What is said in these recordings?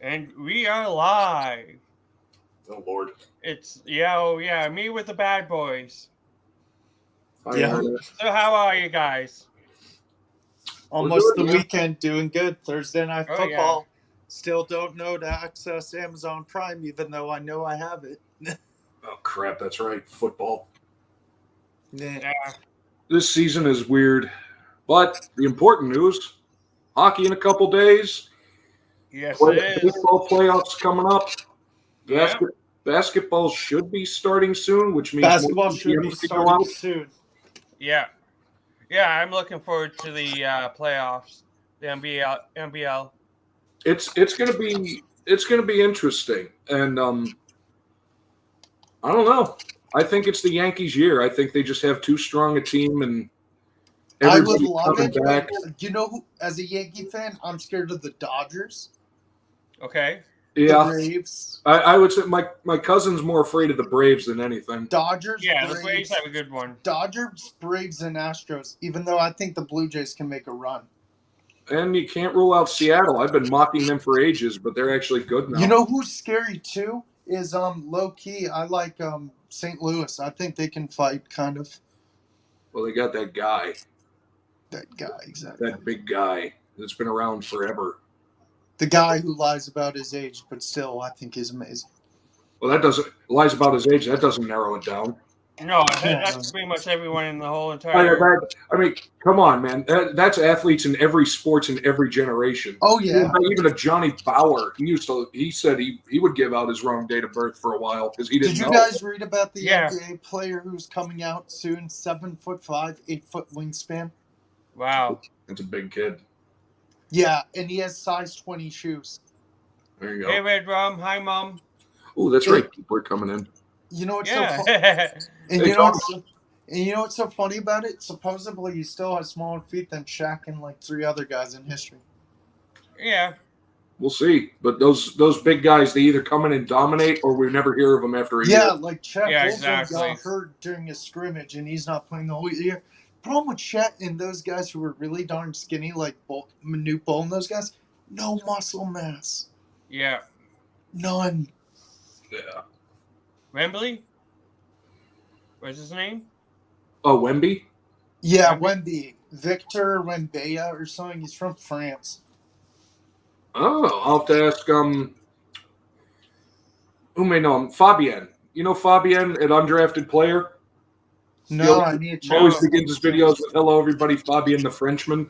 And we are live. Oh Lord. Me with the bad boys. Hi, Yeah, Internet. So how are you guys? We're almost good, the man. weekend, doing good. Thursday night Oh yeah. football. Still don't know to access Amazon Prime, even though I know I have it. Oh crap, that's right. Football. Nah. Yeah. This season is weird, but the important news: hockey in a couple days. Yes it is. Baseball playoffs coming up. Yeah. Basketball should be starting soon, which means more Basketball should be PTMs could go starting out. soon. Yeah. Yeah, I'm looking forward to the playoffs. The NBL. It's gonna be interesting, and I don't know. I think it's the Yankees' year. I think they just have too strong a team, and I would everybody's love coming it, but back. you know who? As a Yankee fan, I'm scared of the Dodgers, Okay. the Yeah, Braves, I would say my cousin's more afraid of the Braves than anything. Dodgers, Yeah, the Braves Braves, have a good one. Dodgers, Braves, and Astros. Even though I think the Blue Jays can make a run. And you can't rule out Seattle. I've been mocking them for ages, but they're actually good You now. know who's scary too? Is low key. I like St. Louis. I think they can fight kind of. Well, they got that guy, That guy, exactly. that big guy that's been around forever. The guy who lies about his age, but still, I think is amazing. Well, that doesn't lies about his age. That doesn't narrow it down. No, Yeah. that's pretty much everyone in the whole I, entire. that, I mean, come on, man. That's athletes in every sports in every generation. Oh yeah. Even a Johnny Bauer, he said he would give out his wrong date of birth for a while because he Did didn't you know. guys read about the Yeah. NBA player who's coming out soon? 7'5", 8-foot wingspan. Wow. That's a big kid. Yeah, and he has size 20 shoes. There you Hey go. Red Rum, hi Mom. Oh, that's Hey, right. People are coming in. you know what's so Yeah. fun? And Hey, you know Tony. what's and you know what's so funny about it? Supposedly, he still has smaller feet than Shaq and like 3 other guys in history. Yeah. We'll see. But those big guys, they either come in and dominate, or we never hear of them after a Yeah, year. like Chet Yeah, Holmgren exactly. got hurt during a scrimmage and he's not playing the whole year. Problem with Chet and those guys who were really darn skinny, like Manute Bol and those guys, no muscle mass. Yeah. None. Yeah. Wembley? What's his name? Oh, Wemby. Yeah, Wemby? Wemby. Victor Wembaya or something. He's from France. Oh, I'll have to ask. Who may know him? Fabian. You know Fabian, an undrafted player. He No, I need to check always No. this begins his out. videos with "Hello, everybody." Fabian the Frenchman.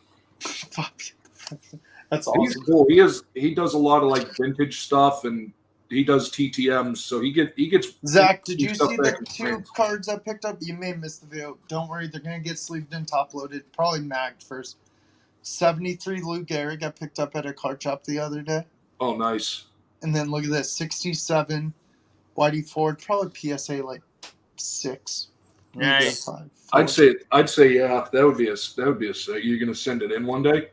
That's He's awesome. cool. He does a lot of like vintage stuff, and he does TTMs. So he gets Zach, did you stuff see back the in 2 France. cards I picked up? You may miss the video. Don't worry, they're going to get sleeved and top loaded. Probably magged first. 73 Lou Gehrig I picked up at a card shop the other day. Oh, nice. And then look at this, 67 Whitey Ford, probably PSA like 6, maybe Nice. a 5. I'd say yeah. That would be a. You're gonna send it in one day.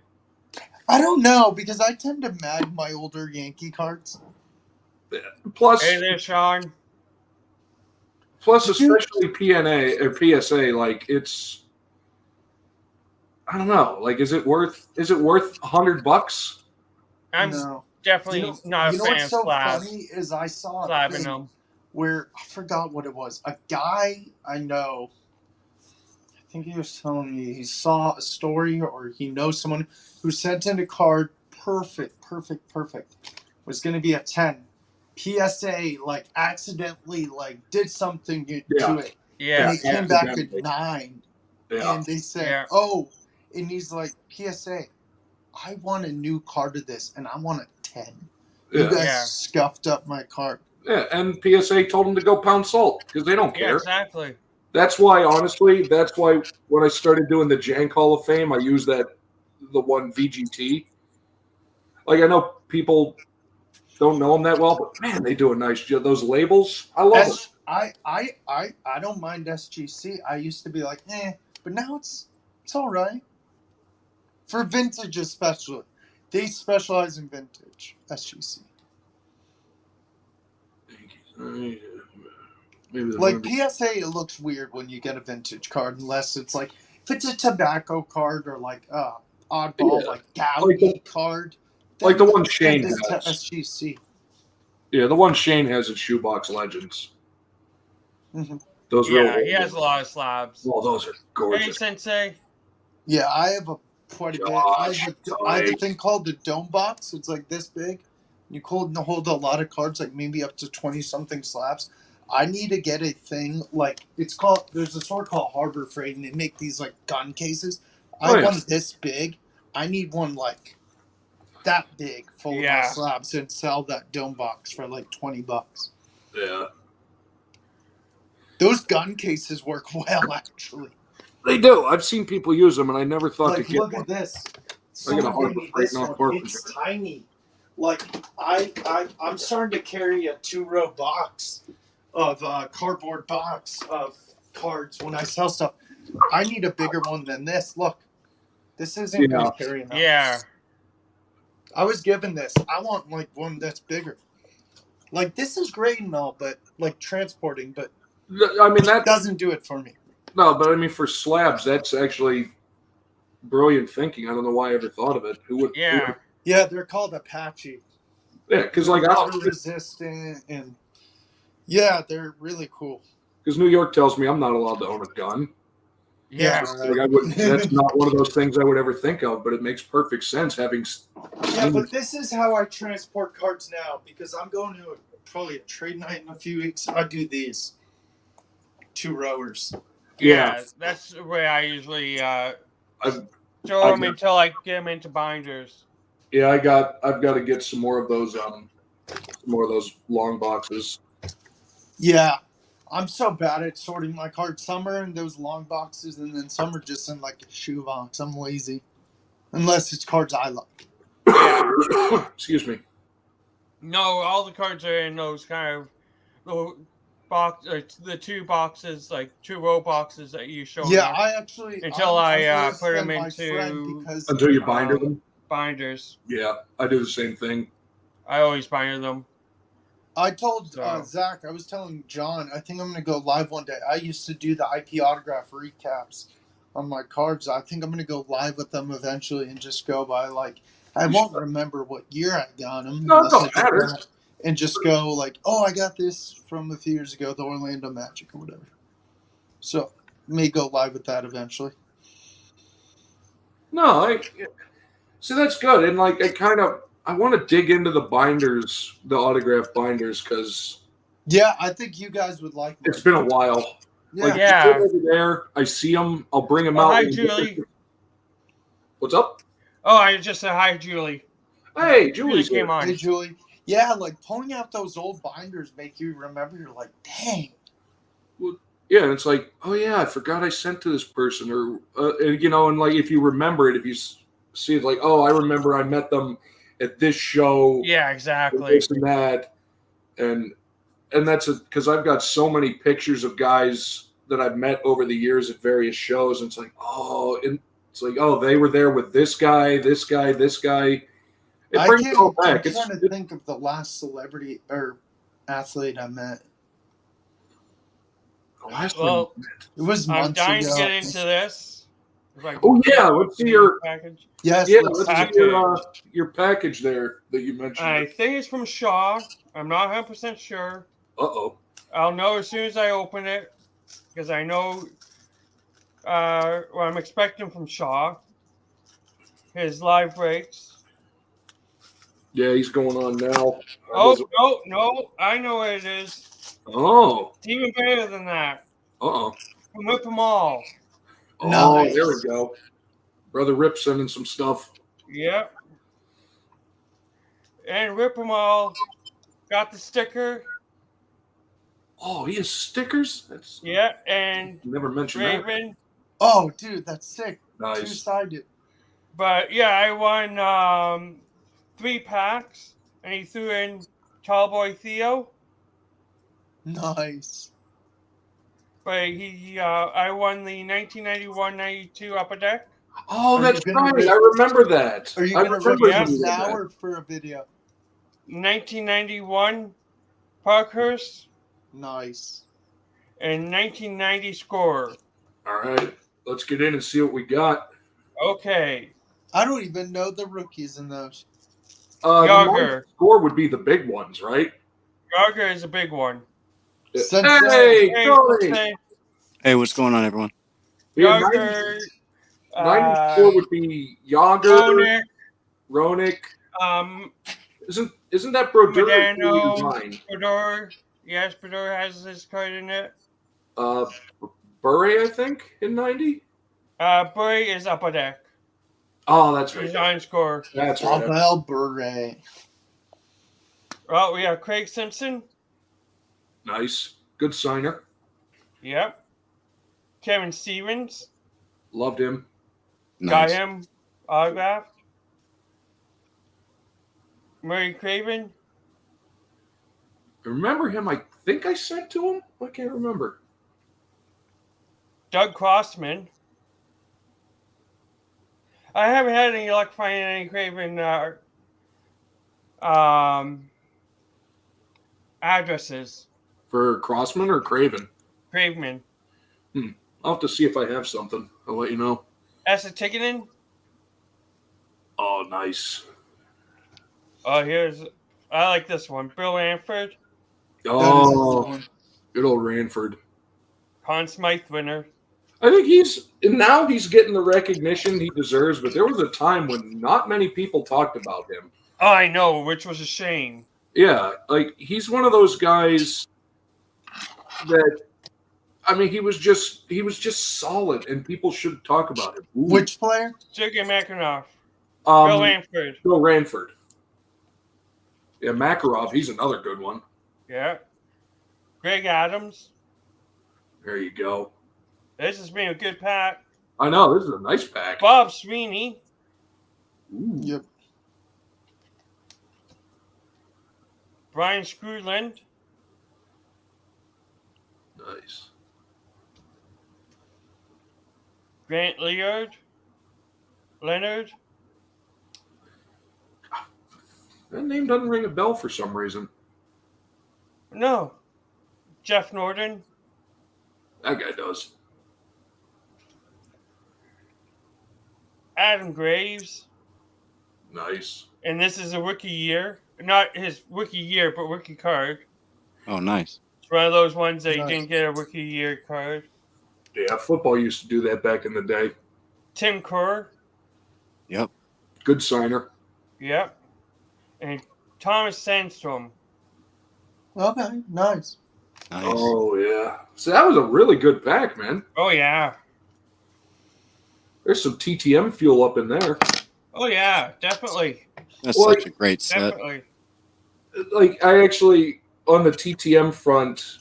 I don't know because I tend to mag my older Yankee cards. Plus, Hey there, Sean. especially PNA or PSA, like it's. I don't know. Like, is it worth $100? I'm No. definitely not a You know fan what's of so slab. funny is I saw a Slabbing thing them. where I forgot what it was. A guy I know, I think he was telling me he saw a story or he knows someone who sent in a card perfect. Was going to be a 10. PSA like accidentally like did something to Yeah. it. Yeah. And it came back at 9. Yeah. And they said, Yeah. "Oh," and he's like, "PSA, I want a new card of this and I want a 10. You Yeah. guys Yeah. scuffed up my card." Yeah, and PSA told him to go pound salt because they don't Yeah, care. exactly. That's why, honestly, when I started doing the Jank Hall of Fame, I used the one VGT. Like, I know people don't know them that well, but man, they do a nice job. Those labels, I love them. I don't mind SGC. I used to be like, but now it's all right. For vintage especially. They specialize in vintage, SGC. Like PSA, it looks weird when you get a vintage card unless it's like if it's a tobacco card or like oddball Yeah. like Gaudi card. Like the thing one was Shane sent to has. SGC. Yeah, the one Shane has is Shoebox Legends. Mm-hmm. Those Yeah, real. he has a lot of slabs. Oh, those are Hey, gorgeous. Sensei. Yeah, I have quite a bit. Gosh, I have a nice. thing called the dome box. It's like this big. You hold a lot of cards, like maybe up to 20 something slabs. I need to get a thing like it's called. There's a store called Harbor Freight, and they make these like gun cases. I Oh, have yeah. one this big. I need one like that big, full of my Yeah. slabs, and sell that dome box for like $20. Yeah. Those gun cases work well, actually. They do. I've seen people use them, and I never thought to Like, get look one. at this. I got a Someone Harbor gave me Freight, this not one. Carpenter. It's tiny. Like, I'm starting to carry a 2-row box of cardboard box of cards when I sell stuff. I need a bigger one than this. Look, this isn't Yeah. going to carry enough. Yeah. I was given this. I want like one that's bigger. Like, this is great and all, but like transporting, but I mean, that doesn't do it for me. no, but I mean, for slabs, that's actually brilliant thinking. I don't know why I ever thought of it. Who would? Yeah. Yeah, they're called Apache. Yeah, because like Water resistant and yeah, they're really cool. because New York tells me I'm not allowed to own a gun. Yeah. Like I would. That's not one of those things I would ever think of, but it makes perfect sense having. Yeah, but this is how I transport cards now because I'm going to probably a trade night in a few weeks. I do these 2-rowers. Yeah. That's the way I usually throw them until I get them into binders. Yeah, I've got to get some more of those long boxes. Yeah, I'm so bad at sorting my cards. Some are in those long boxes, and then some are just in like a shoe box. I'm lazy, unless it's cards I like. Yeah. Excuse me. No, all the cards are in those kind of little box, the 2 boxes, like 2-row boxes that you show. Yeah, I actually until I always put them send my friend into because Until you binder them. binders. Yeah, I do the same thing. I always binder them. I told So. Zach, I was telling John, I think I'm going to go live one day. I used to do the IP autograph recaps on my cards. I think I'm going to go live with them eventually and just go by, like, I won't remember what year I got them. No, it don't matter. And just go, like, oh, I got this from a few years ago, the Orlando Magic or whatever. So, may go live with that eventually. No, see that's good, and like I want to dig into the binders, the autograph binders, because Yeah, I think you guys would like mine. it's been a while. Yeah. Like Yeah. over there, I see them. I'll bring them Oh, out. hi, Julie. What's up? Oh, I just said hi, Julie. Hey, Julie's came here. on. Hey, Julie. Yeah, like pulling out those old binders make you remember. You're like, dang. Yeah, and it's like, oh yeah, I forgot I sent to this person, or and like if you remember it, if you see it, like, oh, I remember I met them at this show. Yeah, exactly. This and that, and that's because I've got so many pictures of guys that I've met over the years at various shows, and it's like, oh, and it's like, oh, they were there with this guy, this guy, this guy. It brings it all back. I'm trying to think of the last celebrity or athlete I met. The last Well, one. It was I'm months dying ago. to get into this. Oh yeah, let's see your package. Yes, yeah, let's let's see your package there that you mentioned. I think it's from Shaw. I'm not 100% sure. Uh-oh. I'll know as soon as I open it because I know what I'm expecting from Shaw. His live breaks. Yeah, he's going on now. Oh, no. I know what it is. Oh. It's even better than that. Uh-oh. From Whip 'em All. Oh, Nice. there we go. Brother Rip sending some stuff. Yep. And Whip 'em All got the sticker. Oh, he has stickers? That's And never mentioned Raven. Oh, dude, that's sick. Nice. 2-sided. But yeah, I won 3 packs, and he threw in Tallboy Theo. Nice. But I won the 1991-92 Upper Deck. Oh, Are that's you gonna right. I remember that. Are you I going to remember rip Yeah. this you did now that. or for a video? 1991 Parkhurst Nice. and 1990 Scorer. All right. Let's get in and see what we got. Okay. I don't even know the rookies in those. The Yager. score would be the big ones, right? Yager is a big one. Hey, Tony! Sensei. Hey, what's going on, everyone? Yeah, Yager. 94 would be Yager, Ronick. Ronick. Isn't that Brodeur? Medano. Brodeur. Yes, Brodeur has his card in it. Bure, I think, in 90? Bure is upper deck. Oh, that's right. He's on score. That's right. Pavel Bure. Well, we have Craig Simpson. Nice. Good signer. Yep. Kevin Stevens. Loved him. Got Nice. him autographed. Murray Craven. Remember him? I think I sent to him. I can't remember. Doug Crossman. I haven't had any luck finding any Craven addresses. For Crossman or Craven? Craven. I'll have to see if I have something. I'll let you know. Asa Tickenen. Oh, nice. Oh, I like this one. Bill Ranford. Oh, good old Ranford. Conn Smythe winner. I think now he's getting the recognition he deserves, but there was a time when not many people talked about him. Oh, I know, which was a shame. Yeah, like he's one of those guys that, I mean, he was just solid, and people should talk about him. Ooh. Which player? Sergei Makarov. Bill Ranford. Bill Ranford. Yeah, Makarov, he's another good one. Yeah. Greg Adams. There you go. This has been a good pack. I know, this is a nice pack. Bob Sweeney. Ooh. Yep. Brian Screwland. Nice. Grant Leonard. That name doesn't ring a bell for some reason. No. Jeff Norton. That guy does. Adam Graves. Nice. And this is a rookie year. Not his rookie year, but rookie card. Oh, nice. It's one of those ones that you Nice. didn't get a rookie year card. Yeah, football used to do that back in the day. Tim Kerr. Yep. Good signer. Yep. And Thomas Sandstrom. Okay, nice. Nice. Oh, yeah. So that was a really good pack, man. Oh, yeah. There's some TTM fuel up in there. Oh, yeah. Definitely. That's Well, such a great set. Definitely. Like, I actually, on the TTM front,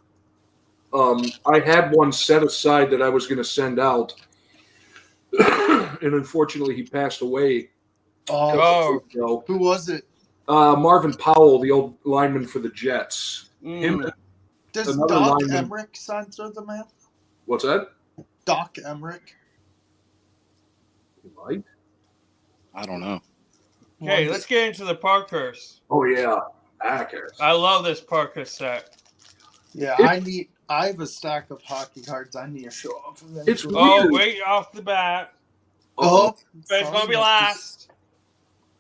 I had one set aside that I was going to send out. And unfortunately, he passed away. Oh, Oh. who was it? Marvin Powell, the old lineman for the Jets. Him, Does Another Doc lineman. Emmerich censor the man? what's that? Doc Emmerich. Right? I don't know. Okay, let's get into the Parkhurst. Oh, yeah. Packers. I love this Parkhurst set. Yeah, I have a stack of hockey cards I need to show off. It's Oh, weird. wait off the bat. Oh, But it's going to be last.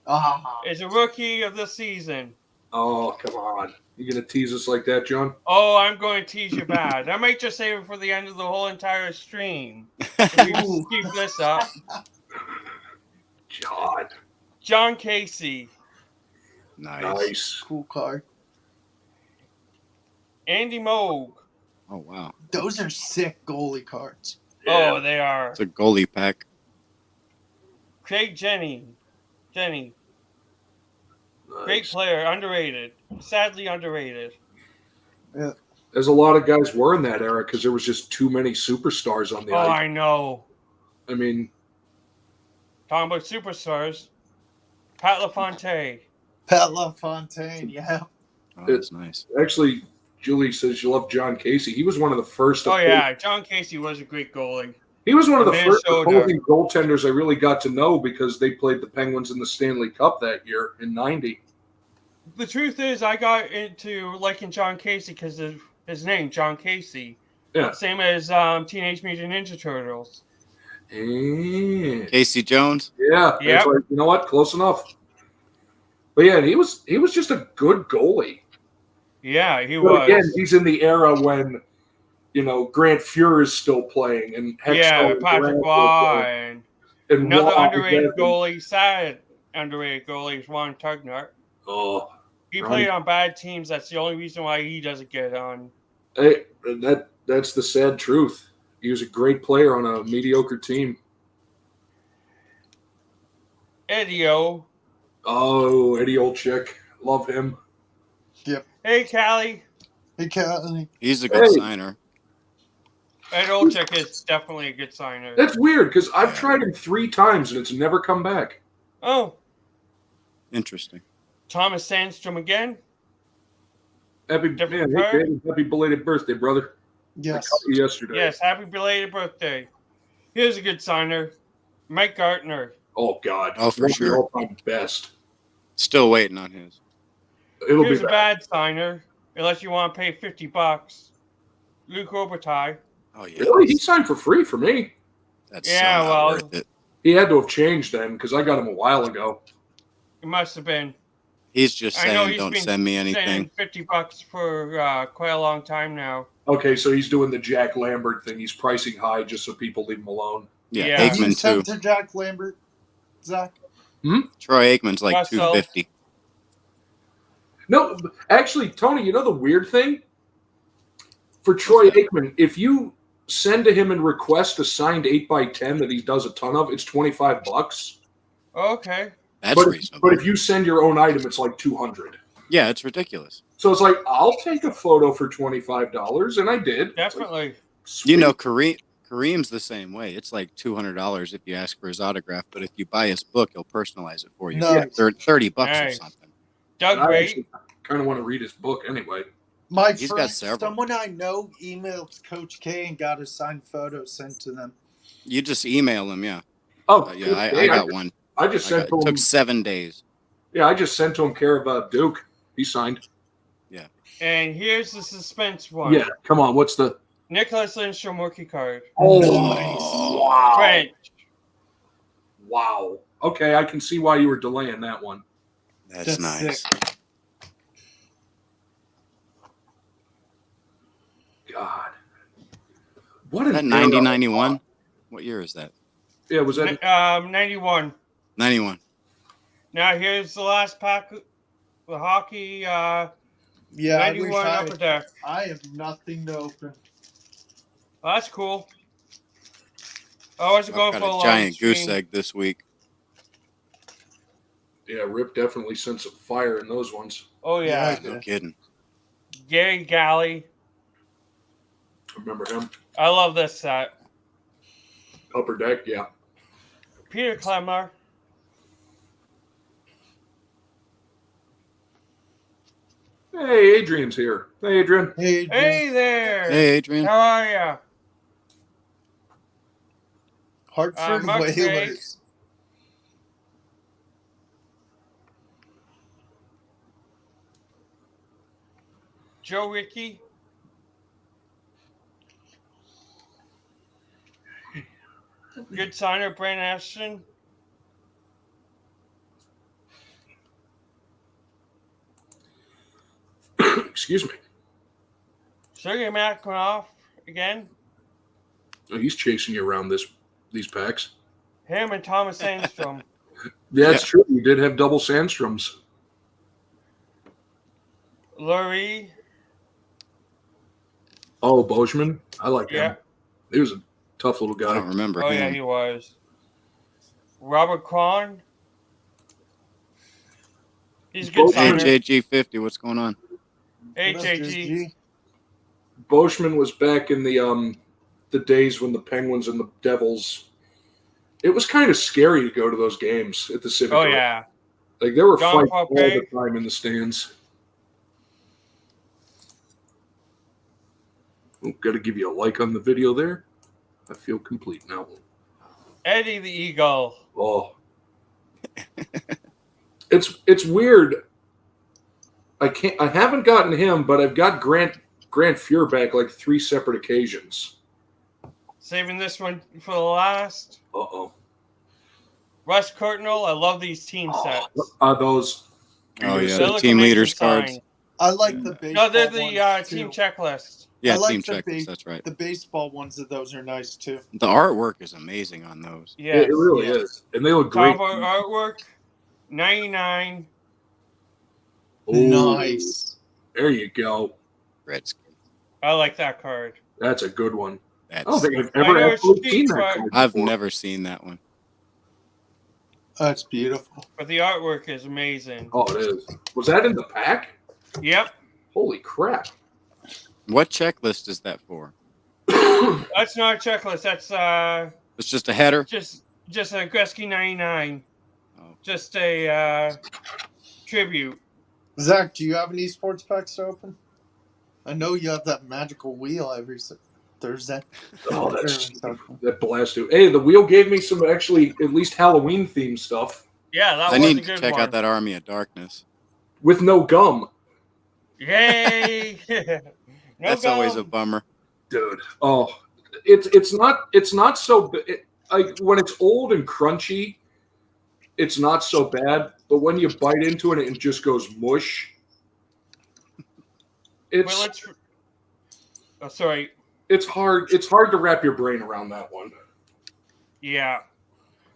Ah, It's a rookie of the season. Oh, come on. You going to tease us like that, John? Oh, I'm going to tease you bad. I might just save it for the end of the whole entire stream. If we Ooh. keep this up. John. John Casey. Nice. Nice. cool card. Andy Moog. Oh, wow. Those are sick goalie cards. Oh, they are. It's a goalie pack. Craig Jenny. Nice. Great player. Underrated. Sadly underrated. There's a lot of guys were in that era because there was just too many superstars on the Oh, ice. I know. I mean, Talking about superstars. Pat LaFontaine. Pat LaFontaine, yeah. Oh, that's nice. actually, Julie says you love John Casey. He was one of the first. Oh, yeah. John Casey was a great goalie. He was one of the first Minnesota. opposing goaltenders I really got to know because they played the Penguins in the Stanley Cup that year in '90. The truth is, I got into liking John Casey because of his name, John Casey. Yeah. Same as Teenage Mutant Ninja Turtles. And Casey Jones. yeah, Yep. it's like, you know what? Close enough. But yeah, he was just a good goalie. Yeah, he But was. again, he's in the era when Grant Fuhr is still playing and Hextall Yeah, and Patrick Durant Waugh were and playing. And another Waugh, underrated exactly. goalie, sad underrated goalie is Ron Tugnutt. Oh, He Ron- played on bad teams. That's the only reason why he doesn't get on. hey, that's the sad truth. He was a great player on a mediocre team. Edio. Oh, Eddie Olczyk, love him. Hey, Callie. Hey, Kelly. He's a good Hey. signer. Ed Olczyk is definitely a good signer. That's weird because I've Yeah. tried him 3 times and it's never come back. Oh, Interesting. Thomas Sandstrom again. Happy, Different man, hey, card? Jaden, happy belated birthday, brother. Yes. I caught you yesterday. Yes, happy belated birthday. Here's a good signer. Mike Gartner. Oh God. Oh, for One of the sure. all-time best. Still waiting on his. It'll Here's be a back. bad signer, unless you want to pay $50. Luke Robitaille. Oh yeah. Really? He signed for free for me. That's Yeah, so not well- worth it. He had to have changed then because I got him a while ago. It must have been. He's just I know saying, he's "Don't been send me anything." Saying $50 for quite a long time now. Okay, so he's doing the Jack Lambert thing. He's pricing high just so people leave him alone. Yeah, Yeah. Have you Aikman too. sent to Jack Lambert, Zach? Troy Aikman's like Russell. $250. No, actually, Tony, you know the weird thing? For Troy Aikman, if you send to him and request a signed 8x10 that he does a ton of, it's $25. Okay. That's But reasonable. if you send your own item, it's like $200. Yeah, it's ridiculous. So it's like, I'll take a photo for $25, and I did. Definitely. Sweet. You know, Kareem's the same way. It's like $200 if you ask for his autograph, but if you buy his book, he'll personalize it for you. Nice. For $30 or Nice. something. Doug And I Ray. actually kind of want to read his book anyway. My He's got friend, several. someone I know emailed Coach K and got a signed photo sent to them. You just email him, yeah. Oh, Yeah, I okay. got one. I just sent to It him. took 7 days. Yeah, I just sent to him care of Duke. He signed. And here's the suspense one. Yeah, come on. What's the? Nicholas Lindstrom rookie card. Oh, Nice. wow. French. Wow. Okay, I can see why you were delaying that one. That's nice. sick. God. What Is an that era. 90, 91? What year is that? Yeah, was that? 91. 91. Now here's the last pack. The hockey. Yeah, I wish 91 upper deck. I have nothing to open. Well, that's cool. I wasn't going I've for a got a long giant stream. goose egg this week. Yeah, Rip definitely sent some fire in those ones. Oh yeah. Yeah. No kidding. Gary Galley. Remember him? I love this set. Upper deck, yeah. Peter Clemmer. Hey, Adrian's here. Hey, Adrian. Hey, Hey there. Hey, Adrian. How are ya? Hartford Mark Whalers. Joe Rickey. Good signer, Brandon Ashton. Excuse me. Sergei Makhmanov again. Oh, he's chasing you around these packs. Him and Thomas Sandstrom. Yeah, it's true. You did have double Sandstroms. Lurie. Oh, Boschman. I like Yeah. him. He was a tough little I guy. don't remember Oh yeah, him. he was. Robert Cron. He's a good signer. HHG50, what's going on? HAG. Boschman was back in the days when the Penguins and the Devils. It was kind of scary to go to those games at the Civic. Oh Arena. yeah. Like there were Don fights all Pope. the time in the stands. Got to give you a like on the video there. I feel complete now. Eddie the Eagle. Oh, it's weird. I haven't gotten him, but I've got Grant Fuhr back like 3 separate occasions. Saving this one for the last. Uh-oh. Russ Curtinel. I love these team sets. Those Oh You yeah, They the look team amazing leaders cards. signed. I like the baseball No, they're the ones team too. checklist. Yeah, I like team the checklist. That's right. The baseball ones of those are nice too. The artwork is amazing on those. Yes. It really Yeah. is, and they look Top great. artwork, 99. Ooh, Nice. there you go. Redskin. I like that card. That's a good one. I don't That's. think I've I ever know it's actually cheap, seen that but- card I've before. never seen that one. That's beautiful. But the artwork is amazing. Oh, it is. Was that in the pack? Yep. Holy crap! What checklist is that for? That's not a checklist. That's It's just a header. just a Gretzky 99. Oh. Just a tribute. Zach, do you have any sports packs to open? I know you have that magical wheel every Thursday. Oh, that blast dude. Hey, the wheel gave me some actually at least Halloween themed stuff Yeah, that I was need a to good check one. out that Army of Darkness. with no gum, Yay! No That's always a gum. bummer. dude. Oh, it's not so like when it's old and crunchy, it's not so bad. But when you bite into it, it just goes mush. Well, let's. Oh, sorry. It's hard. It's hard to wrap your brain around that one. Yeah.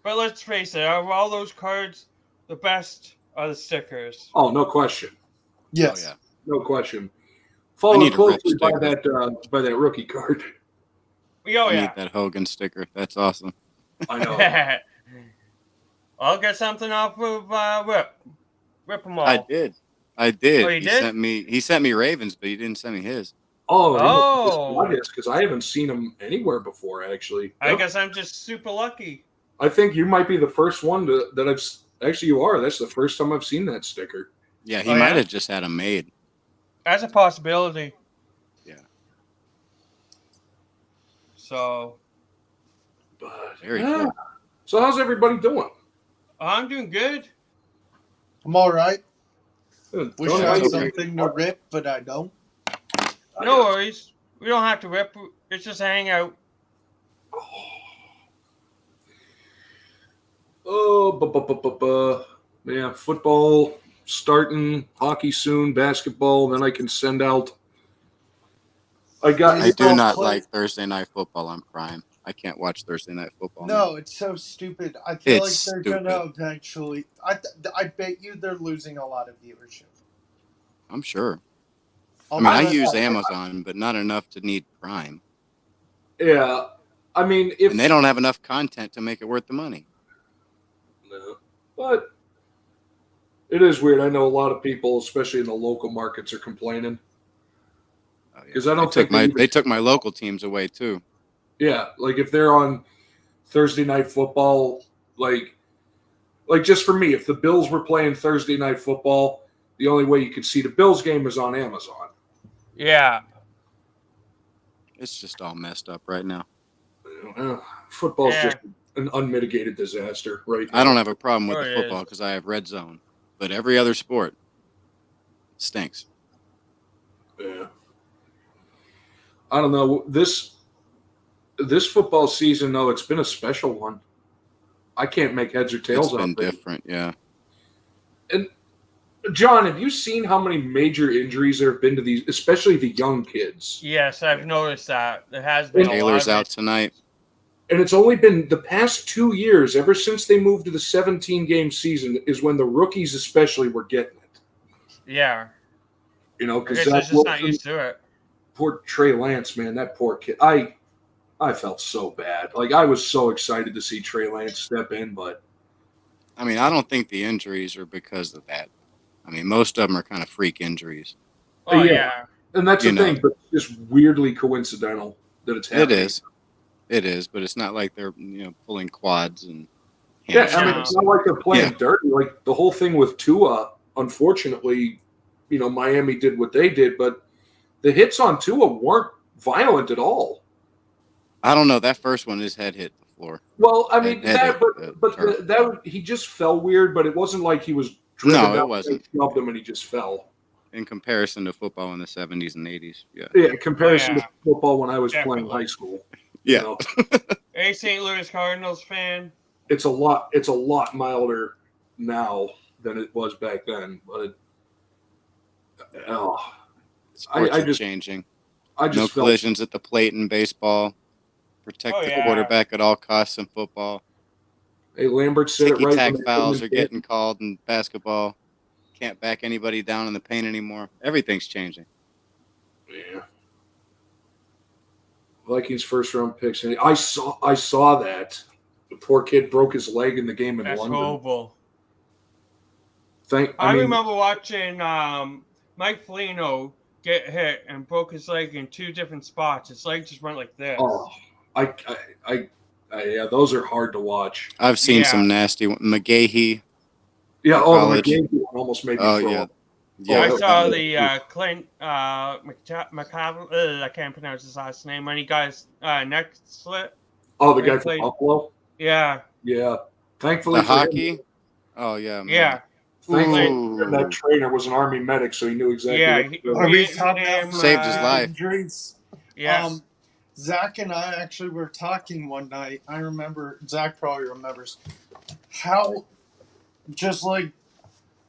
But let's face it, out of all those cards, the best are the stickers. Oh, no question. Yes. Oh yeah. No question. I Followed need a rip closely by sticker. that rookie card. Oh, I yeah. need that Hogan sticker. That's awesome. I know. I'll get something off of Rip. Rip them all. I did. I did. Oh, you did? He sent me Ravens, but he didn't send me his. Oh. because I haven't seen him anywhere before. Actually, I Yep. guess I'm just super lucky. I think you might be the first one that I've. Actually, you are. That's the first time I've seen that sticker. Yeah, he Oh, might yeah? have just had them made. That's a possibility. Yeah. So, But Very yeah. cool. So how's everybody doing? I'm doing good. I'm all right. Good. Wish Tony, I how had you doing? something to rip, but I don't. No worries. We don't have to rip. It's just a hangout. Oh, yeah, football starting, hockey soon, basketball. Then I can send out. I I do not play- like Thursday night football on Prime. I can't watch Thursday night football. No, it's so stupid. I feel It's like they're stupid. gonna eventually. I bet you they're losing a lot of viewership. I'm sure. I'll I mean, I bet use that. Amazon, but not enough to need Prime. Yeah, I mean, if And they don't have enough content to make it worth the money. No. But it is weird. I know a lot of people, especially in the local markets, are complaining. Oh, yeah. 'Cause I don't They think they even- they took my local teams away too. Yeah, like if they're on Thursday night football, like just for me, if the Bills were playing Thursday night football, the only way you could see the Bills game is on Amazon. Yeah. It's just all messed up right now. Football's Yeah. just an unmitigated disaster, right? I don't have a problem with Oh, the it football is. because I have red zone, but every other sport stinks. Yeah. I don't know. This football season, though, it's been a special one. I can't make heads or tails It's been of it. different, yeah. John, have you seen how many major injuries there have been to these, especially the young kids? Yes, I've noticed that. There has been a lot Taylor's of out it. tonight. And it's only been the past 2 years, ever since they moved to the 17-game season, is when the rookies especially were getting it. Yeah. You know, I because guess they're just not used to it. poor Trey Lance, man, that poor kid. I felt so bad. Like, I was so excited to see Trey Lance step in, but I mean, I don't think the injuries are because of that. I mean, most of them are kind of freak injuries. Oh, Yeah. yeah. and that's the You know. thing, but it's just weirdly coincidental that it's happening. It is, but it's not like they're pulling quads and Yeah, I mean, hamstrings. it's not like they're playing Yeah. dirty. Like the whole thing with Tua, unfortunately, Miami did what they did, but the hits on Tua weren't violent at all. I don't know. That first one, his head hit the floor. Well, I mean, Head hit the turf. that he just fell weird, but it wasn't like he was driven No, it down, wasn't. they shoved him and he just fell. In comparison to football in the 70s and 80s, yeah. Yeah, in comparison Yeah. to football when I was playing Definitely. high school. Yeah. know, Hey, St. Louis Cardinals fan. it's a lot milder now. than it was back then. But Sports I are just changing. I No just felt collisions at the plate in baseball. Protect Oh, the yeah. quarterback at all costs in football. hey, Lambert said it right. Ticky-tack when they fouls came are in getting called in basketball. Can't back anybody down in the paint anymore. Everything's changing. Yeah. Vikings first round picks. And I saw that. The poor kid broke his leg in the game in That's London. horrible. I I mean, remember watching Mike Foligno get hit and broke his leg in 2 different spots. His leg just went like this. oh, yeah, those are hard to watch. I've seen Yeah. some nasty one. McGahee. Yeah, in the college. McGahee one almost made me Oh, throw yeah. up. Yeah, I that saw was- the Clint McCavill. I can't pronounce his last name. When he got his neck slit. Oh, the They guy from played- Buffalo. Yeah. Yeah, thankfully the for him, hockey. Oh yeah, man. Yeah. thankfully Ooh. for him, that trainer was an army medic, so he knew exactly. Yeah. what to do. Are we He- talking him, about Saved his life. injuries? Yes. Zach and I actually were talking one night. I remember, Zach probably remembers, how just like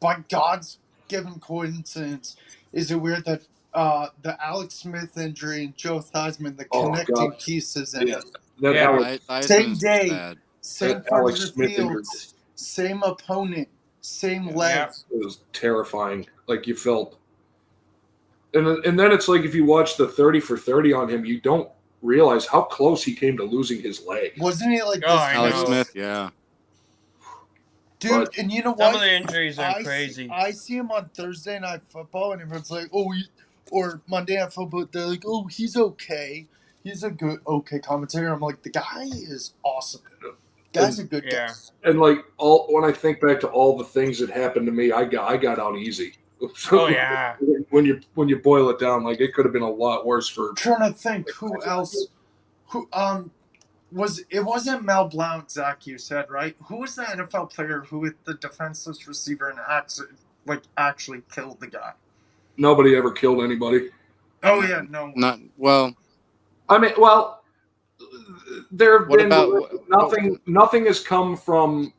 by God's given coincidence, is it weird that the Alex Smith injury and Joe Theismann, the Oh, connecting God. pieces in Yeah. it, That Yeah. Alex, Same Theismann's day. bad. same That part Alex of the Smith field, injury. same opponent, same Yeah. leg. It was terrifying. Like you felt, and then it's like if you watch the 30 for 30 on him, you don't realize how close he came to losing his leg. Wasn't he like Oh, this? I Alex know. Smith, yeah. Dude, But- and you know Some what? of the injuries are crazy. I see him on Thursday Night Football, and everyone's like, "Oh," or Monday Night Football. They're like, "Oh, he's okay. He's a good, okay commentator." I'm like, the guy is awesome. Guy's a good Yeah. guy. And like when I think back to all the things that happened to me, I got out easy. Oh, yeah. When you boil it down, like it could have been a lot worse for. I'm trying to think who else. Who it wasn't Mel Blount, Zach, you said, right? Who was the NFL player who hit the defenseless receiver and actually killed the guy? Nobody ever killed anybody. Oh yeah, no. Not well. I mean, well, there have What been about- nothing has come from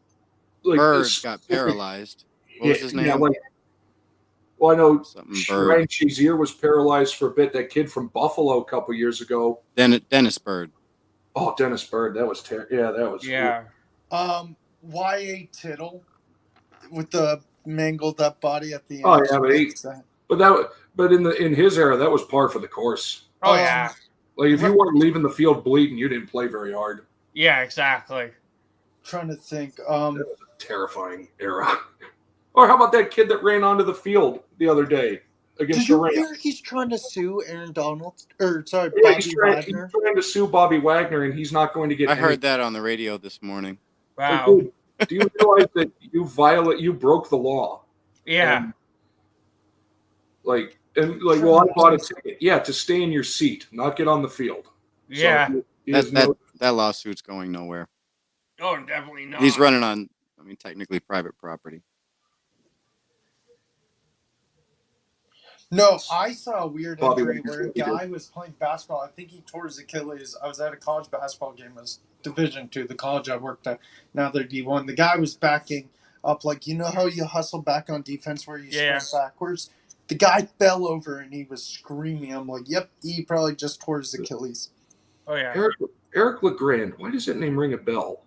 like Bird this got specific- paralyzed. What was his name? Yeah, like, well, I know Something Bird. Ryan Shazier was paralyzed for a bit. That kid from Buffalo a couple years ago. Dennis Bird. Oh, Dennis Bird. That was terrible. Yeah, that was. Yeah. Y.A. Tittle with the mangled up body at the end. Oh, yeah, but in his era, that was par for the course. Oh, yeah. Like if you weren't leaving the field bleeding, you didn't play very hard. Yeah, exactly. Trying to think. Terrifying era. Or how about that kid that ran onto the field the other day against Did the you Rams? hear he's trying to sue Aaron Donald? Or sorry, Yeah, Bobby he's Wagner? trying to sue Bobby Wagner, and he's not going to get. I heard that on the radio this morning. Like, Wow. dude, do you realize that you broke the law? Yeah. And well, I bought a ticket. Yeah, to stay in your seat, not get on the field. So Yeah. he has That lawsuit's going nowhere. Oh, definitely not. He's running on, technically private property. No, I saw a weird Bobby injury Wagner's where a what he guy was playing basketball. I think he tore his Achilles. I was at a college basketball game. It was Division II, the college I worked at. Now they're D1. The guy was backing up, like, you know how you hustle back on defense where you Yeah. sprint backwards? The guy fell over and he was screaming. I'm like, yep, he probably just tore his Achilles. Oh, yeah. Eric LeGrand. Why does that name ring a bell?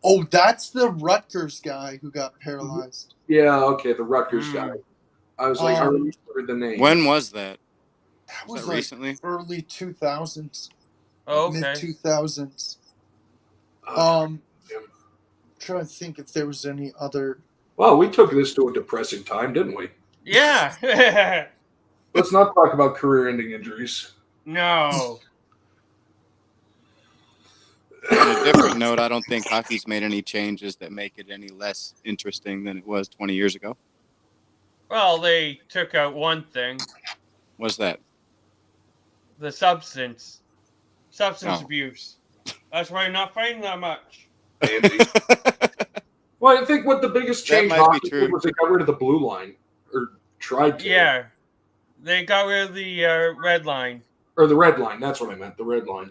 Oh, that's the Rutgers guy who got paralyzed. Yeah, okay, the Rutgers Mm. guy. I was like, I remember the name. When was that? That Was was that like recently? early 2000s. Oh, Mid okay. 2000s. Uh, Trying to think if there was any other. well, we took this to a depressing time, didn't we? Yeah. Let's not talk about career-ending injuries. No. On a different note, I don't think hockey's made any changes that make it any less interesting than it was 20 years ago. Well, they took out one thing, What's that? the substance Oh. abuse. That's why you're not fighting that much. Well, I think what the biggest That change might be hockey true. did was they got rid of the blue line, or tried to. Yeah. They got rid of the red line. Or the red line. That's what I meant. The red line.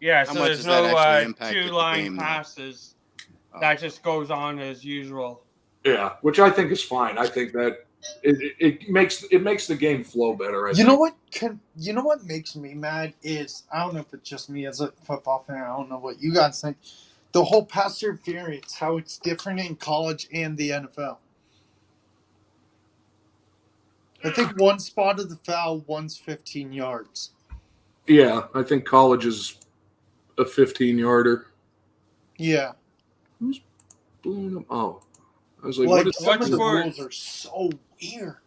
Yeah, How so much there's has that no actually impacted the two-line game, though? passes. Oh. That just goes on as usual. Yeah, which I think is fine. I think that it makes the game flow better. You know what? You know what makes me mad is I don't know if it's just me as a football fan. I don't know what you guys think. The whole pass interference, how it's different in college and the NFL. I think one spot of the foul, one's 15 yards. Yeah, I think college is a 15-yarder. Yeah. Who's blowing up? Oh, I was like, Like what is some of the for- rules are so weird.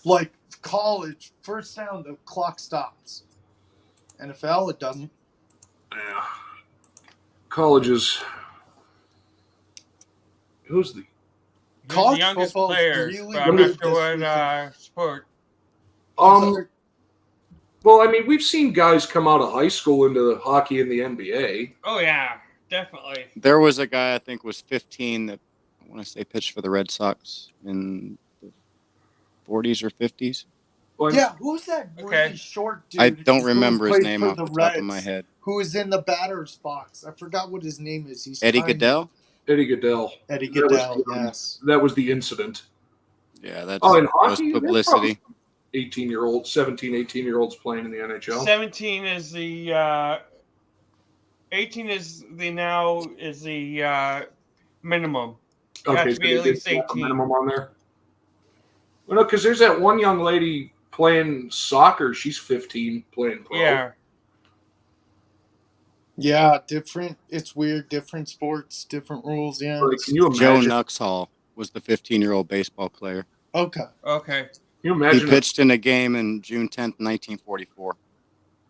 Like college, first down, the clock stops. NFL, it doesn't. Yeah. Colleges. He's Who's the the College youngest football is player, really but I'm weird not sure this what sport. Well, I mean, we've seen guys come out of high school into hockey in the NBA. Oh yeah, definitely. There was a guy I think was 15 that I want to say pitched for the Red Sox in the 40s or 50s. Well, Yeah, who's that really Okay. short dude? I don't who remember his played name for off the top of my Reds, head. Who is in the batter's box? I forgot what his name is. He's Eddie tiny. Goodell? Eddie Goodell. Eddie That was Goodell, the- yes. That was the incident. Yeah, that's Oh, in that was hockey, publicity. 18-year-olds, 17, 18-year-olds playing in the NHL. 17 is the 18 is the minimum. You have to be at least they got the 18. minimum on there. Well, no, because there's that one young lady playing soccer. She's 15 playing pro. Yeah. Yeah, different. It's weird. Different sports, different rules. Yeah. Like, can you Joe imagine? Nuxhall was the 15-year-old baseball player. Okay. Okay. Can you He imagine? pitched in a game in June 10th, 1944.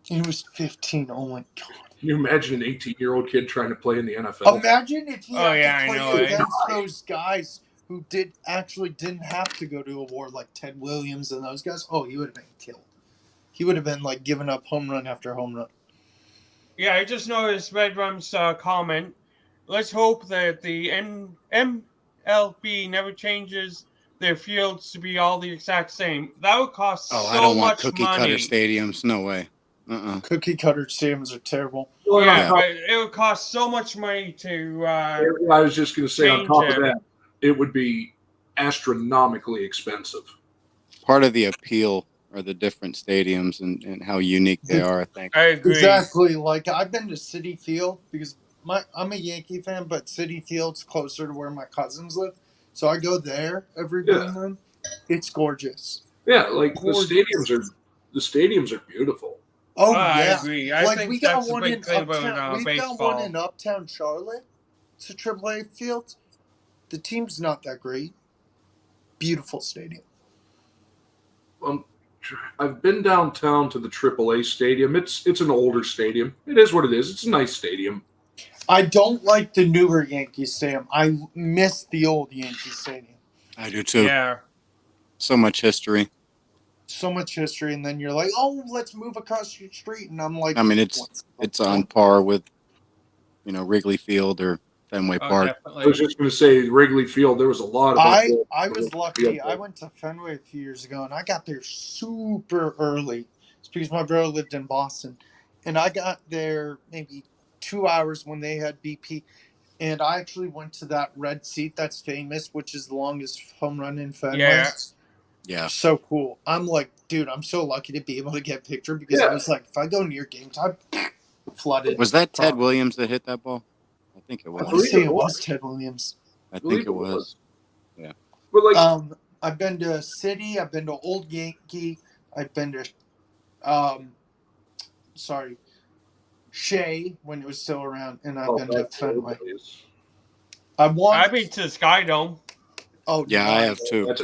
He was 15. Oh my god. Can you imagine an 18-year-old kid trying to play in the NFL? Imagine if he Oh, had yeah, I to play know, eh? against those guys who didn't have to go to a war, like Ted Williams and those guys. Oh, he would have been killed. He would have been like giving up home run after home run. Yeah, I just noticed Redrum's comment. Let's hope that the MLB never changes their fields to be all the exact same. That would cost Oh, so I don't want much cookie money. cutter stadiums. No way. Cookie cutter stadiums are terrible. Well, Yeah, on top- but it would cost so much money to. I was just going to say, on change top it. of that, it would be astronomically expensive. Part of the appeal are the different stadiums and how unique they are, I think. I agree. Exactly. Like I've been to City Field because I'm a Yankee fan, but City Field's closer to where my cousins live, so I go there every Yeah. now and then. It's gorgeous. Yeah, like Gorgeous. the stadiums are beautiful. Oh I yeah. agree. I Like think we got that's the one big in thing about uptown. We've got baseball. one in Uptown Charlotte. It's a AAA field. The team's not that great. Beautiful stadium. I've been downtown to the AAA stadium. It's an older stadium. It is what it is. It's a nice stadium. I don't like the newer Yankee Stadium. I miss the old Yankee Stadium. I do too. Yeah. So much history. So much history, and then you're like, "Oh, let's move across the street," and I'm like, I mean, it's on par with, Wrigley Field or Fenway Oh, Park. I definitely. was just going to say Wrigley Field. There was a lot of. I was lucky. I went to Fenway a few years ago, and I got there super early. It's because my brother lived in Boston, and I got there maybe 2 hours when they had BP. And I actually went to that red seat that's famous, which is the longest home run in Fenway. Yeah. Yeah. So cool. I'm like, dude, I'm so lucky to be able to get a picture because I was like, if I go near game time, flooded. Was that Ted Williams that hit that ball? I think it I was. want to say it was Ted Williams. I think it was. But like, I've been to City. I've been to Old Yankee. I've been to, Shea when it was still around, and I've been to Fenway. I've been to the Sky Dome. Oh Yeah, I have too.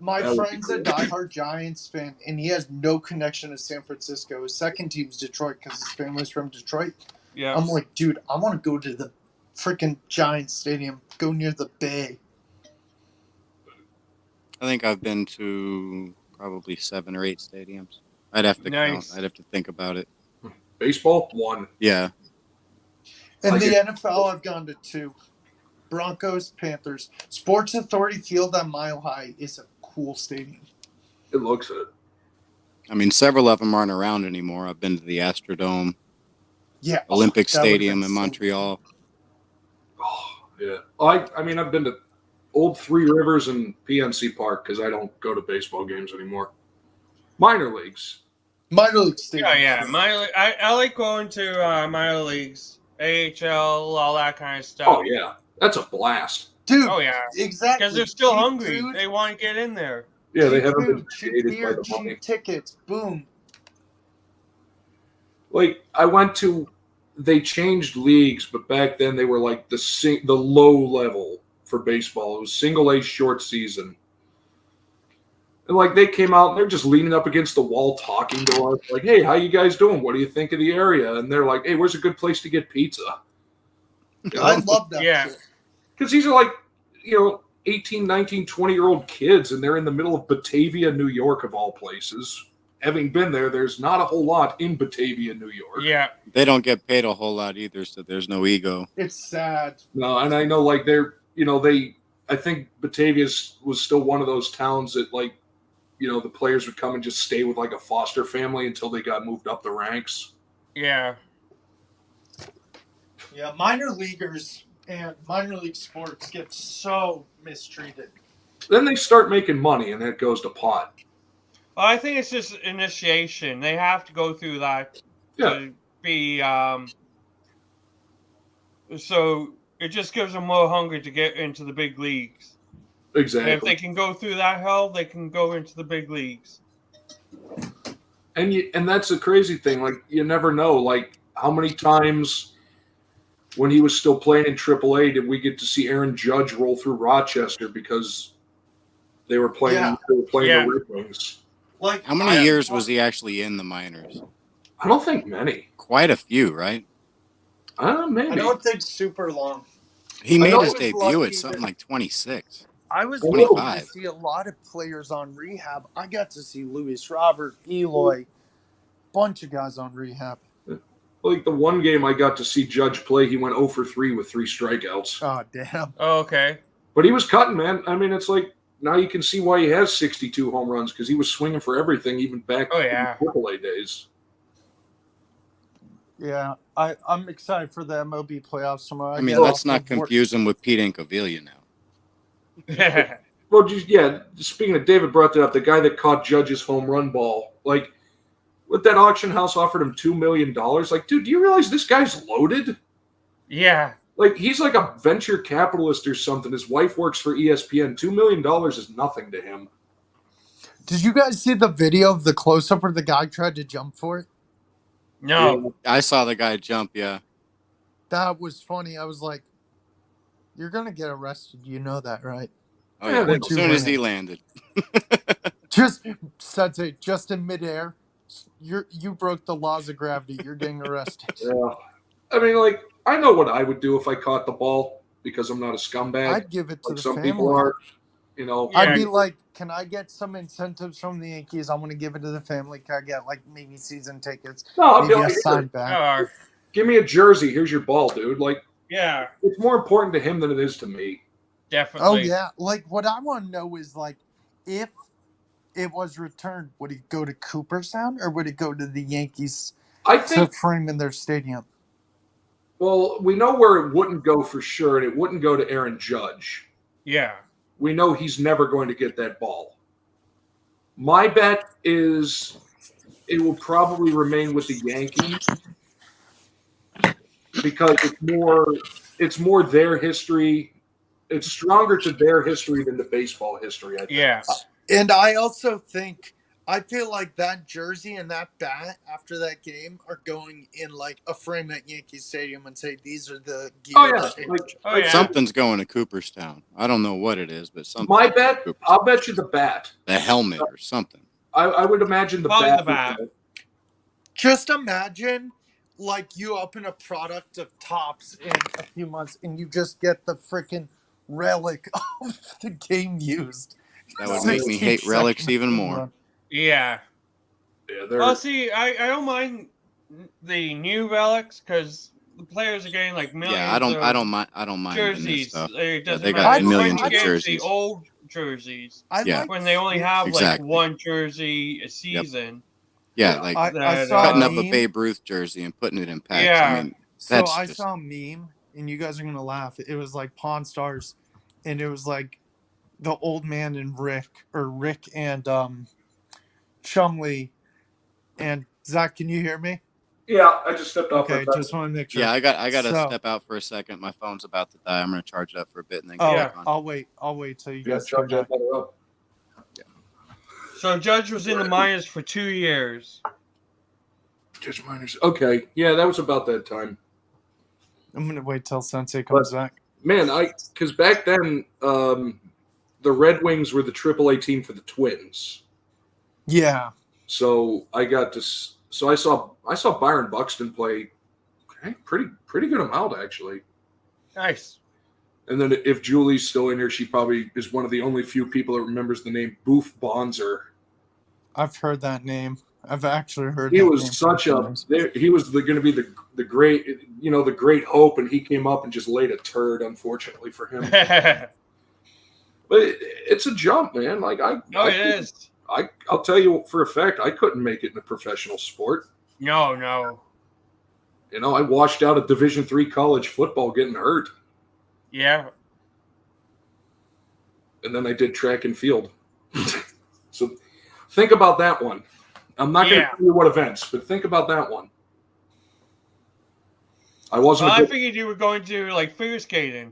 My That would be friend's a cool. diehard Giants fan, and he has no connection to San Francisco. His second team's Detroit because his family's from Detroit. Yeah. I'm like, dude, I want to go to the freaking Giants stadium. Go near the Bay. I think I've been to probably 7 or 8 stadiums. I'd have to Nice. count. I'd have to think about it. baseball, one. Yeah. In I the get- NFL, I've gone to 2. Broncos, Panthers. Sports Authority Field on Mile High is a cool stadium. It looks it. I mean, several of them aren't around anymore. I've been to the Astrodome, Yeah. Olympic that would've Stadium been in so Montreal. Oh, yeah. I mean, I've been to Old Three Rivers and PNC Park because I don't go to baseball games anymore. Minor leagues. Minor league Yeah, stadium. yeah. I like going to minor leagues, AHL, all that kind of stuff. Oh yeah, that's a blast. Dude, Oh yeah, exactly. because they're still Cheap hungry. food, They want to get in there. Yeah, they cheap haven't been food, cheap created by beer, the money. cheap tickets. Boom. Like I went to, they changed leagues, but back then they were like the low level for baseball. It was single A short season. And like they came out and they're just leaning up against the wall talking to us, like, "Hey, how you guys doing? What do you think of the area?" And they're like, "Hey, where's a good place to get pizza?" You I know? love that Yeah. shit. Because these are like, 18, 19, 20-year-old kids, and they're in the middle of Batavia, New York, of all places. Having been there, there's not a whole lot in Batavia, New York. Yeah. They don't get paid a whole lot either, so there's no ego. It's sad. No, and I know like I think Batavia was still one of those towns that like, the players would come and just stay with like a foster family until they got moved up the ranks. Yeah. Yeah, minor leaguers and minor league sports get so mistreated. Then they start making money, and it goes to pot. Well, I think it's just initiation. They have to go through that Yeah. to be so it just gives them more hunger to get into the big leagues. Exactly. And if they can go through that hell, they can go into the big leagues. And that's the crazy thing. Like, you never know, like, how many times when he was still playing in AAA did we get to see Aaron Judge roll through Rochester because they were playing Yeah. the Red Wings. Like How many years was he actually in the minors? I don't think many. Quite a few, right? Maybe. I don't think super long. He I made know his he was debut lucky at something that- like 26. I was Oh. lucky to 25. see a lot of players on rehab. I got to see Luis Robert, Eloy, bunch of guys on rehab. Like the one game I got to see Judge play, he went 0 for 3 with 3 strikeouts. Oh damn! Oh, okay. But he was cutting, man. I mean, it's like now you can see why he has 62 home runs because he was swinging for everything even back Oh, yeah. in the AAA days. Yeah, I'm excited for the MLB playoffs tomorrow. I mean, get let's off not of work. confuse him with Pete Incaviglia now. Well, speaking of David brought that up, the guy that caught Judge's home run ball, like, what that auction house offered him $2 million. Like, dude, do you realize this guy's loaded? Yeah. Like, he's like a venture capitalist or something. His wife works for ESPN. $2 million is nothing to him. Did you guys see the video of the close up where the guy tried to jump for it? No. I saw the guy jump, yeah. That was funny. I was like, "You're gonna get arrested. You know that, right?" Oh, Yeah, yeah. they As soon as he landed. Just said it just in midair. You broke the laws of gravity. You're getting arrested. Yeah. I mean, like, I know what I would do if I caught the ball because I'm not a scumbag. I'd give it to Like the some family. people are, Yeah. I'd be like, "Can I get some incentives from the Yankees? I want to give it to the family. Can I get like maybe season tickets, No, I'll be maybe a like, sign back?" give me a jersey. Here's your ball, dude. Like, Yeah. it's more important to him than it is to me. Definitely. Oh yeah, like what I want to know is like, if it was returned, would it go to Cooperstown or would it go to the Yankees I to think, frame in their stadium? well, we know where it wouldn't go for sure, and it wouldn't go to Aaron Judge. Yeah. We know he's never going to get that ball. My bet is it will probably remain with the Yankees because it's more their history. It's stronger to their history than the baseball history, I think. Yeah. And I also think I feel like that jersey and that bat after that game are going in like a frame at Yankee Stadium and say these are the gear. Oh, yeah. that they- Like, Oh, yeah. Something's going to Cooperstown. I don't know what it is, but something. my bet, I'll bet you the bat. The helmet or something. I would imagine the Probably bat. the bat. Just imagine like you open a product of Tops in a few months and you just get the freaking relic of the game used. That would make me hate 16 relics second even home more. run. Yeah. Yeah, Well, see, I don't mind the new relics because the players are getting like millions. Yeah, I don't of mind. I don't mind the new jerseys. stuff. It doesn't they got matter. millions When of you get jerseys. The old jerseys I Yeah. like when they only have Exactly. like one jersey a season. Yeah, like I that, saw cutting a up a meme. Babe Ruth jersey and putting it in packs. Yeah. I mean, So that's I just- saw a meme, and you guys are gonna laugh. It was like Pawn Stars, and it was like the old man and Rick and Chumley and Zach. Can you hear me? Yeah, I just stepped off. Okay, just want to make sure. Yeah, I got to So- step out for a second. My phone's about to die. I'm going to charge it up for a bit and then Oh, get Yeah. back on. I'll wait till you Yeah, guys come charge that back. better up. So Judge was in the minors for 2 years. Judge Miners. Okay, yeah, that was about that time. I'm gonna wait till Sensei comes back. Man, because back then, the Red Wings were the AAA team for the Twins. Yeah, So I got to. So I saw Byron Buxton play. Okay, pretty good amount actually. Nice. And then if Julie's still in here, she probably is one of the only few people that remembers the name Boof Bonzer. I've heard that name. I've actually heard. He that was name such a. times. He was going to be the great, the great hope, and he came up and just laid a turd. Unfortunately for him, but it's a jump, man. Like it is. I'll tell you for a fact, I couldn't make it in a professional sport. No. I washed out of Division III college football getting hurt, Yeah. and then I did track and field. So think about that one. I'm not going to tell you what events, but think about that one. I wasn't. Well, I figured you were going to like figure skating.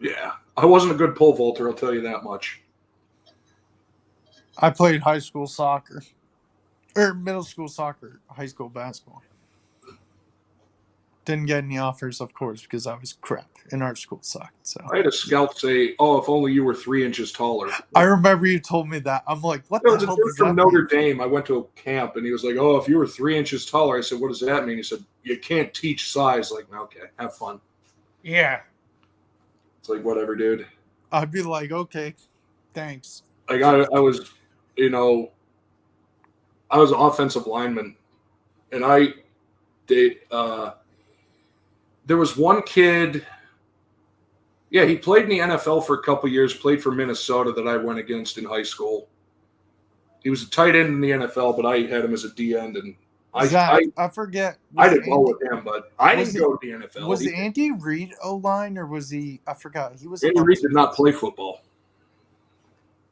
Yeah, I wasn't a good pole vaulter. I'll tell you that much. I played high school soccer, or middle school soccer, high school basketball. Didn't get any offers, of course, because I was crap and our school sucked. So I had a scout say, "Oh, if only you were 3 inches taller." I remember you told me that. I'm like, what There the was a hell dude does from that Notre mean? Dame. I went to a camp, and he was like, "Oh, if you were 3 inches taller," I said, "What does that mean?" He said, "You can't teach size." Like, okay, have fun. Yeah. It's like whatever, dude. I'd be like, okay, thanks. Like I was, I was an offensive lineman, and there was one kid. Yeah, he played in the NFL for a couple years. Played for Minnesota that I went against in high school. He was a tight end in the NFL, but I had him as a D end, and Zach, I forget. I was did well with him, but I was didn't go to the NFL. Was either. Andy Reid O-line or was he? I forgot. He was. Andy Reid did not play football.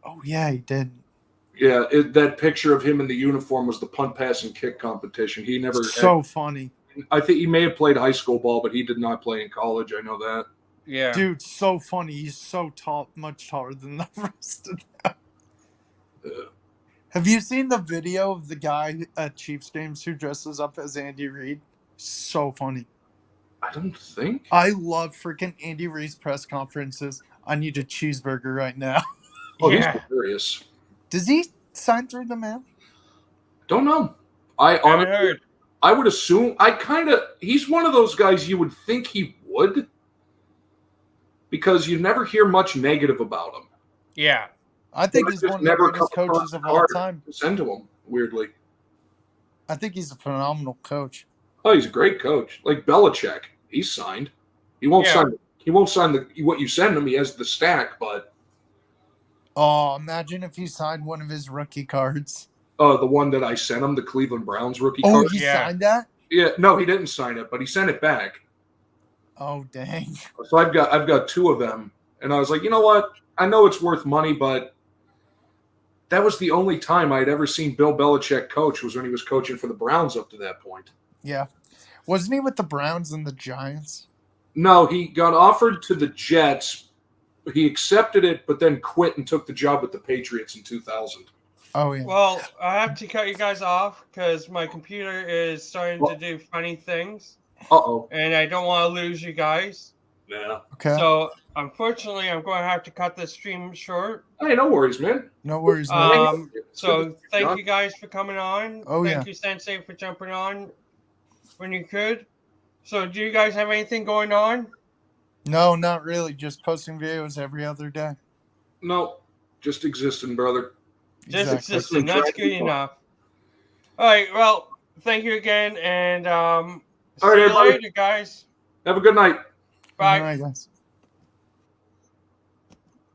Oh yeah, he did. Yeah, that picture of him in the uniform was the punt, pass, and kick competition. He never. So funny, I think he may have played high school ball, but he did not play in college. I know that. Yeah. dude. So funny. He's so tall, much taller than the rest of them. Have you seen the video of the guy at Chiefs games who dresses up as Andy Reid? So funny. I don't think. I love freaking Andy Reid's press conferences. I need a cheeseburger right now. Oh, Yeah. he's hilarious. Does he sign through the mail? Don't know. I Haven't honestly, heard. I would assume. He's one of those guys you would think he would, because you never hear much negative about him. Yeah. I think But he's just one of the never greatest come across coaches of a all card time. to send to him. Weirdly, I think he's a phenomenal coach. oh, he's a great coach. Like Belichick, he's signed. He won't Yeah. sign. He won't sign what you send him. He has the stack, but Oh, imagine if he signed one of his rookie cards. the one that I sent him, the Cleveland Browns rookie Oh, card. he Yeah. signed that? Yeah, no, he didn't sign it, but he sent it back. Oh, dang. So I've got two of them, and I was like, you know what? I know it's worth money, but that was the only time I'd ever seen Bill Belichick coach was when he was coaching for the Browns up to that point. Yeah. Wasn't he with the Browns and the Giants? No, he got offered to the Jets. He accepted it, but then quit and took the job with the Patriots in 2000. Oh, yeah. Well, I have to cut you guys off because my computer is starting to do funny things, Uh-oh. and I don't want to lose you guys. Yeah. Okay. So, unfortunately, I'm going to have to cut this stream short. Hey, no worries, man. No worries. No worries. So, thank you guys for coming on. Oh, thank you, Sensei, for jumping on when you could. So, do you guys have anything going on? No, not really. Just posting videos every other day. No, just existing, brother. Just Exactly. existing. That's good enough. All right. Well, thank you again, and see right, you everybody. later, guys. Have a good night. Bye. All right, guys.